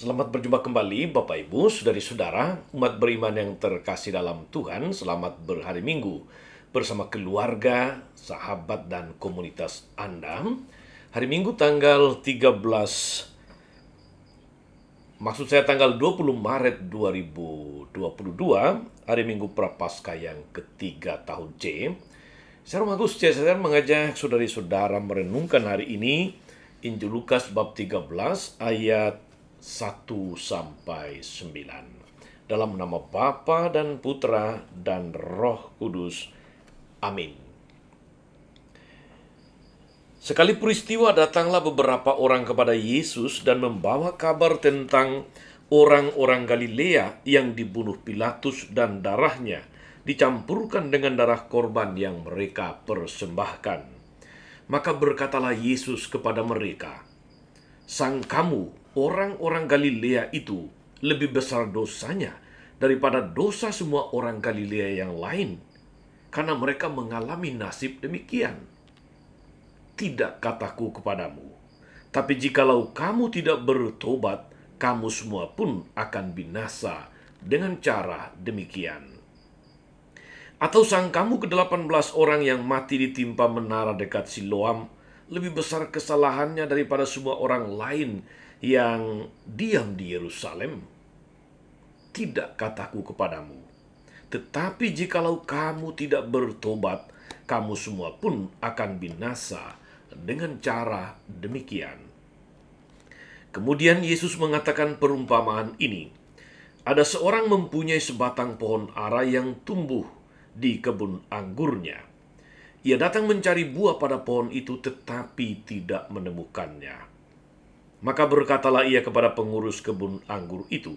Selamat berjumpa kembali Bapak Ibu, saudari-saudara, umat beriman yang terkasih dalam Tuhan. Selamat berhari Minggu bersama keluarga, sahabat, dan komunitas Anda. Hari Minggu tanggal 20 Maret 2022, hari Minggu Prapaskah yang ketiga tahun C. Saya Romo Agus saya mengajak saudari-saudara merenungkan hari ini Injil Lukas bab 13 ayat 1 sampai 9. Dalam nama Bapa dan Putra dan Roh Kudus. Amin. Sekali peristiwa datanglah beberapa orang kepada Yesus dan membawa kabar tentang orang-orang Galilea yang dibunuh Pilatus dan darahnya dicampurkan dengan darah korban yang mereka persembahkan. Maka berkatalah Yesus kepada mereka, "Sangkamu orang-orang Galilea itu lebih besar dosanya daripada dosa semua orang Galilea yang lain, karena mereka mengalami nasib demikian. Tidak, kataku kepadamu, tapi jikalau kamu tidak bertobat, kamu semua pun akan binasa dengan cara demikian. Atau sangkamu ke-18 orang yang mati ditimpa menara dekat Siloam lebih besar kesalahannya daripada semua orang lain yang diam di Yerusalem? Tidak, kataku kepadamu, tetapi jikalau kamu tidak bertobat, kamu semua pun akan binasa dengan cara demikian." Kemudian Yesus mengatakan perumpamaan ini. Ada seorang mempunyai sebatang pohon ara yang tumbuh di kebun anggurnya. Ia datang mencari buah pada pohon itu, tetapi tidak menemukannya. Maka berkatalah ia kepada pengurus kebun anggur itu,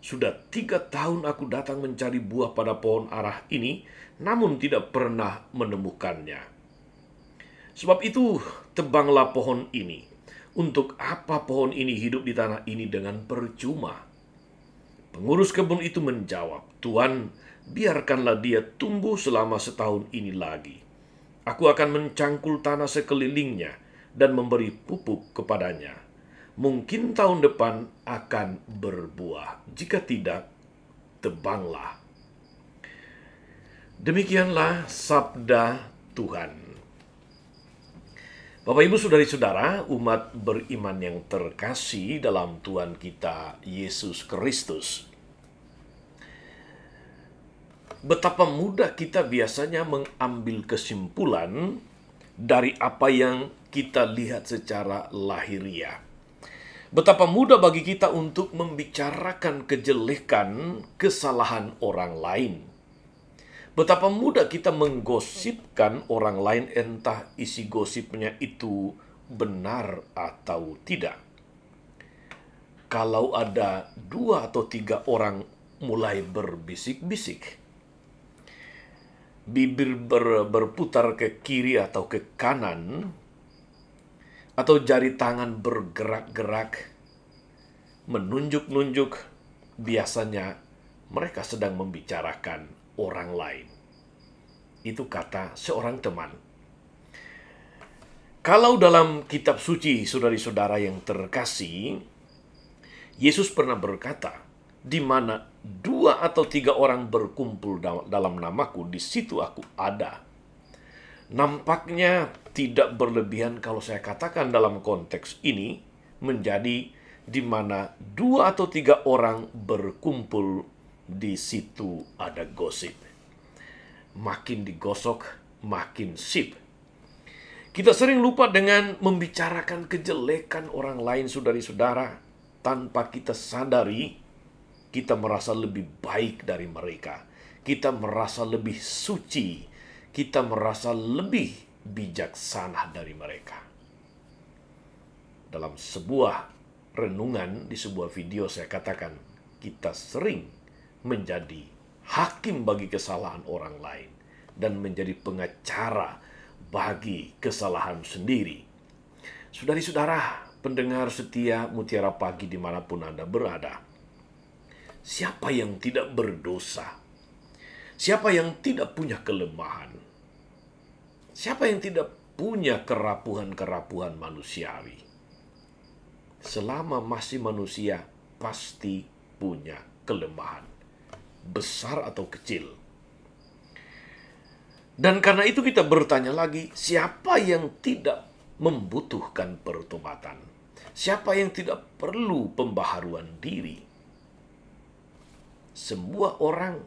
"Sudah 3 tahun aku datang mencari buah pada pohon ara ini, namun tidak pernah menemukannya. Sebab itu, tebanglah pohon ini. Untuk apa pohon ini hidup di tanah ini dengan percuma?" Pengurus kebun itu menjawab, "Tuan, biarkanlah dia tumbuh selama setahun ini lagi. Aku akan mencangkul tanah sekelilingnya dan memberi pupuk kepadanya. Mungkin tahun depan akan berbuah. Jika tidak, tebanglah." Demikianlah sabda Tuhan. Bapak Ibu saudari-saudara, umat beriman yang terkasih dalam Tuhan kita Yesus Kristus. Betapa mudah kita biasanya mengambil kesimpulan dari apa yang kita lihat secara lahiriah. Betapa mudah bagi kita untuk membicarakan kejelekan, kesalahan orang lain. Betapa mudah kita menggosipkan orang lain, entah isi gosipnya itu benar atau tidak. Kalau ada 2 atau 3 orang mulai berbisik-bisik, bibir berputar ke kiri atau ke kanan, atau jari tangan bergerak-gerak, menunjuk-nunjuk, biasanya mereka sedang membicarakan orang lain. Itu kata seorang teman. Kalau dalam kitab suci, saudari-saudara yang terkasih, Yesus pernah berkata, "Di mana 2 atau 3 orang berkumpul dalam namaku, di situ aku ada." Nampaknya tidak berlebihan kalau saya katakan dalam konteks ini menjadi di mana 2 atau 3 orang berkumpul, di situ ada gosip. Makin digosok, makin sip. Kita sering lupa dengan membicarakan kejelekan orang lain, saudari-saudara. Tanpa kita sadari, kita merasa lebih baik dari mereka. Kita merasa lebih suci. Kita merasa lebih bijaksana dari mereka. Dalam sebuah renungan, di sebuah video saya katakan, kita sering menjadi hakim bagi kesalahan orang lain dan menjadi pengacara bagi kesalahan sendiri. Saudari-saudara, pendengar setia Mutiara Pagi dimanapun Anda berada, siapa yang tidak berdosa? Siapa yang tidak punya kelemahan? Siapa yang tidak punya kerapuhan-kerapuhan manusiawi? Selama masih manusia, pasti punya kelemahan, besar atau kecil. Dan karena itu kita bertanya lagi, siapa yang tidak membutuhkan pertobatan? Siapa yang tidak perlu pembaharuan diri? Semua orang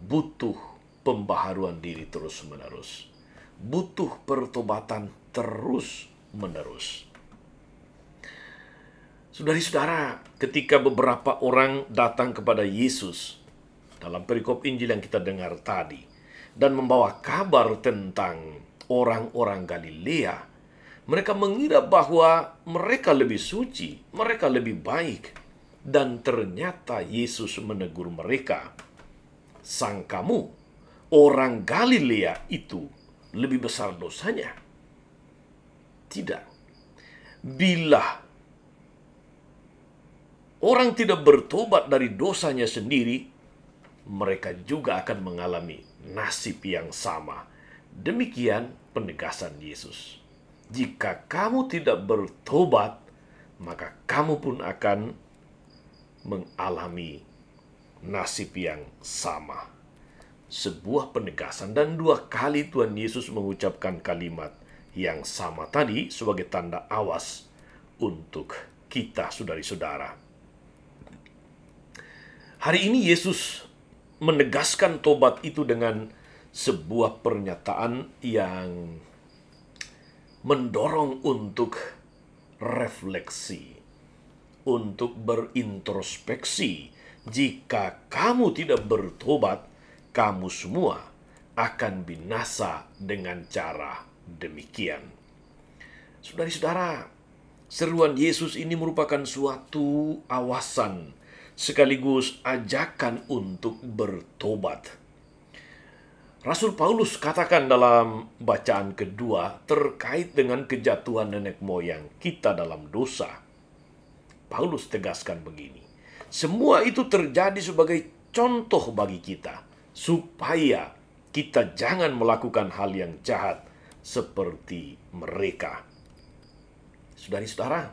butuh pembaharuan diri terus-menerus. Butuh pertobatan terus-menerus. Saudara-saudara, ketika beberapa orang datang kepada Yesus dalam perikop Injil yang kita dengar tadi dan membawa kabar tentang orang-orang Galilea, mereka mengira bahwa mereka lebih suci, mereka lebih baik, dan ternyata Yesus menegur mereka, "Sangkamu orang Galilea itu lebih besar dosanya? Tidak. Bila orang tidak bertobat dari dosanya sendiri, mereka juga akan mengalami nasib yang sama." Demikian penegasan Yesus. Jika kamu tidak bertobat, maka kamu pun akan mengalami nasib yang sama. Sebuah penegasan, dan 2 kali Tuhan Yesus mengucapkan kalimat yang sama tadi sebagai tanda awas untuk kita, saudari-saudara. Hari ini Yesus menegaskan tobat itu dengan sebuah pernyataan yang mendorong untuk refleksi, untuk berintrospeksi. Jika kamu tidak bertobat, kamu semua akan binasa dengan cara demikian. Saudari-saudara, seruan Yesus ini merupakan suatu awasan sekaligus ajakan untuk bertobat. Rasul Paulus katakan dalam bacaan kedua terkait dengan kejatuhan nenek moyang kita dalam dosa. Paulus tegaskan begini, semua itu terjadi sebagai contoh bagi kita, supaya kita jangan melakukan hal yang jahat seperti mereka. Saudari-saudara,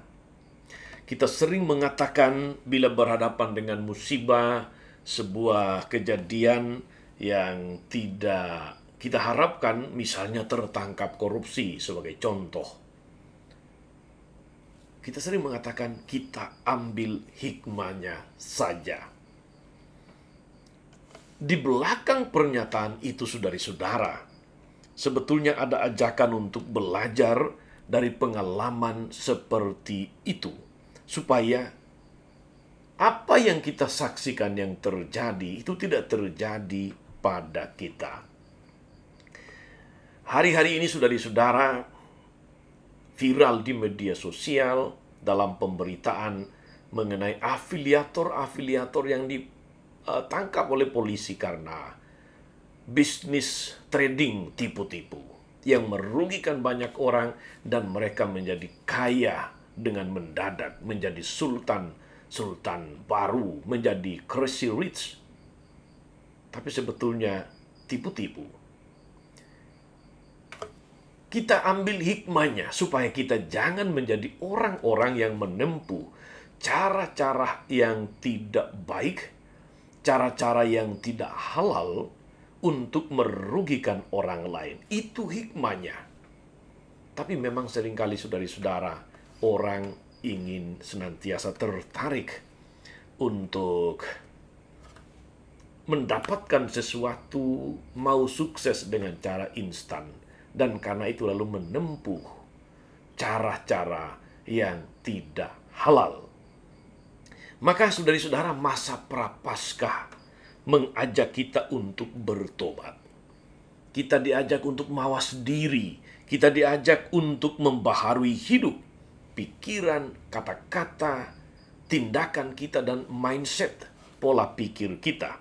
kita sering mengatakan bila berhadapan dengan musibah, sebuah kejadian yang tidak kita harapkan, misalnya tertangkap korupsi sebagai contoh, kita sering mengatakan kita ambil hikmahnya saja. Di belakang pernyataan itu, saudari-saudara, sebetulnya ada ajakan untuk belajar dari pengalaman seperti itu, supaya apa yang kita saksikan yang terjadi itu tidak terjadi pada kita. Hari-hari ini, saudari-saudara, viral di media sosial dalam pemberitaan mengenai afiliator-afiliator yang ditangkap oleh polisi karena bisnis trading tipu-tipu yang merugikan banyak orang, dan mereka menjadi kaya dengan mendadak, menjadi sultan baru, menjadi crazy rich. Tapi sebetulnya tipu-tipu. Kita ambil hikmahnya supaya kita jangan menjadi orang-orang yang menempuh cara-cara yang tidak baik, cara-cara yang tidak halal untuk merugikan orang lain. Itu hikmahnya. Tapi memang seringkali, saudari-saudara, orang ingin senantiasa tertarik untuk mendapatkan sesuatu, mau sukses dengan cara instan, dan karena itu lalu menempuh cara-cara yang tidak halal. Maka saudari-saudara, masa Prapaskah mengajak kita untuk bertobat. Kita diajak untuk mawas diri, kita diajak untuk membaharui hidup, pikiran, kata-kata, tindakan kita, dan mindset, pola pikir kita.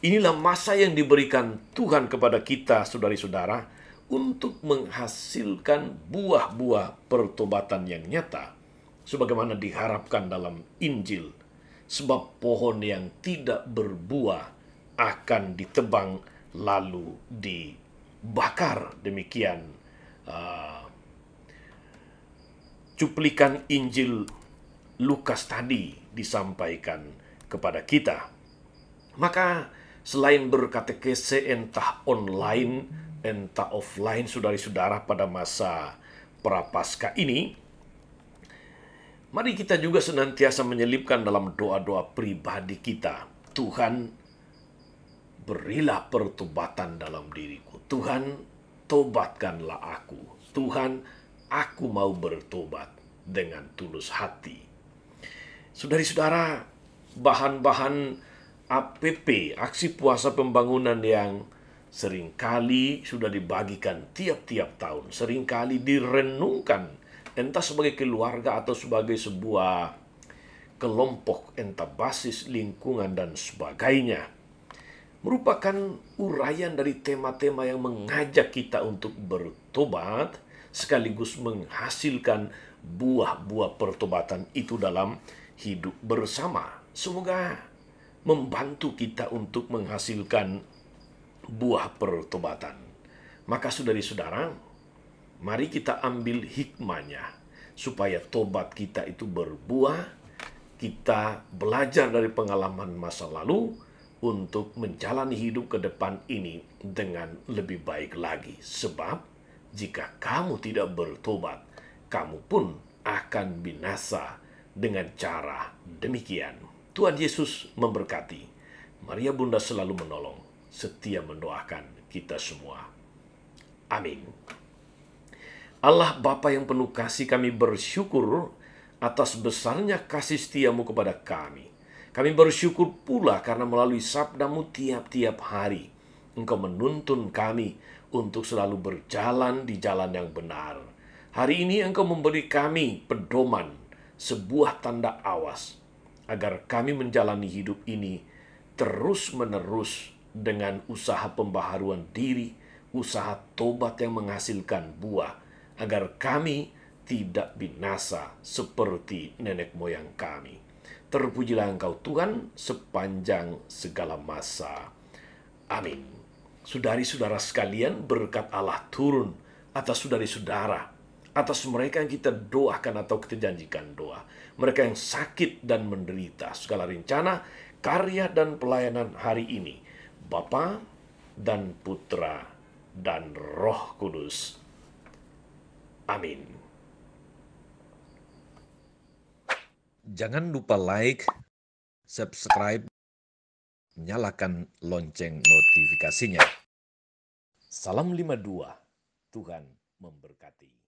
Inilah masa yang diberikan Tuhan kepada kita, saudari-saudara, untuk menghasilkan buah-buah pertobatan yang nyata, sebagaimana diharapkan dalam Injil. Sebab pohon yang tidak berbuah akan ditebang lalu dibakar. Demikian cuplikan Injil Lukas tadi disampaikan kepada kita. Maka selain berkatekese entah online, entah offline, saudara-saudara, pada masa Prapaskah ini, mari kita juga senantiasa menyelipkan dalam doa-doa pribadi kita. Tuhan, berilah pertobatan dalam diriku. Tuhan, tobatkanlah aku. Tuhan, aku mau bertobat dengan tulus hati. Saudara-saudara, bahan-bahan APP, aksi puasa pembangunan, yang seringkali sudah dibagikan tiap-tiap tahun, seringkali direnungkan, entah sebagai keluarga atau sebagai sebuah kelompok, entah basis lingkungan dan sebagainya, merupakan uraian dari tema-tema yang mengajak kita untuk bertobat, sekaligus menghasilkan buah-buah pertobatan itu dalam hidup bersama. Semoga membantu kita untuk menghasilkan buah pertobatan. Maka saudari-saudara, mari kita ambil hikmahnya supaya tobat kita itu berbuah. Kita belajar dari pengalaman masa lalu untuk menjalani hidup ke depan ini dengan lebih baik lagi. Sebab jika kamu tidak bertobat, kamu pun akan binasa dengan cara demikian. Tuhan Yesus memberkati. Maria Bunda selalu menolong, setia mendoakan kita semua. Amin. Allah Bapa yang penuh kasih, kami bersyukur atas besarnya kasih setiamu kepada kami. Kami bersyukur pula karena melalui sabdamu tiap-tiap hari Engkau menuntun kami untuk selalu berjalan di jalan yang benar. Hari ini Engkau memberi kami pedoman, sebuah tanda awas, agar kami menjalani hidup ini terus-menerus dengan usaha pembaharuan diri, usaha tobat yang menghasilkan buah, agar kami tidak binasa seperti nenek moyang kami. Terpujilah Engkau Tuhan sepanjang segala masa. Amin. Saudari-saudara sekalian, berkat Allah turun atas saudari-saudara, atas mereka yang kita doakan atau kita janjikan doa, mereka yang sakit dan menderita, segala rencana, karya dan pelayanan hari ini, Bapa dan Putra dan Roh Kudus. Amin. Jangan lupa like, subscribe, nyalakan lonceng notifikasinya. Salam 52, Tuhan memberkati.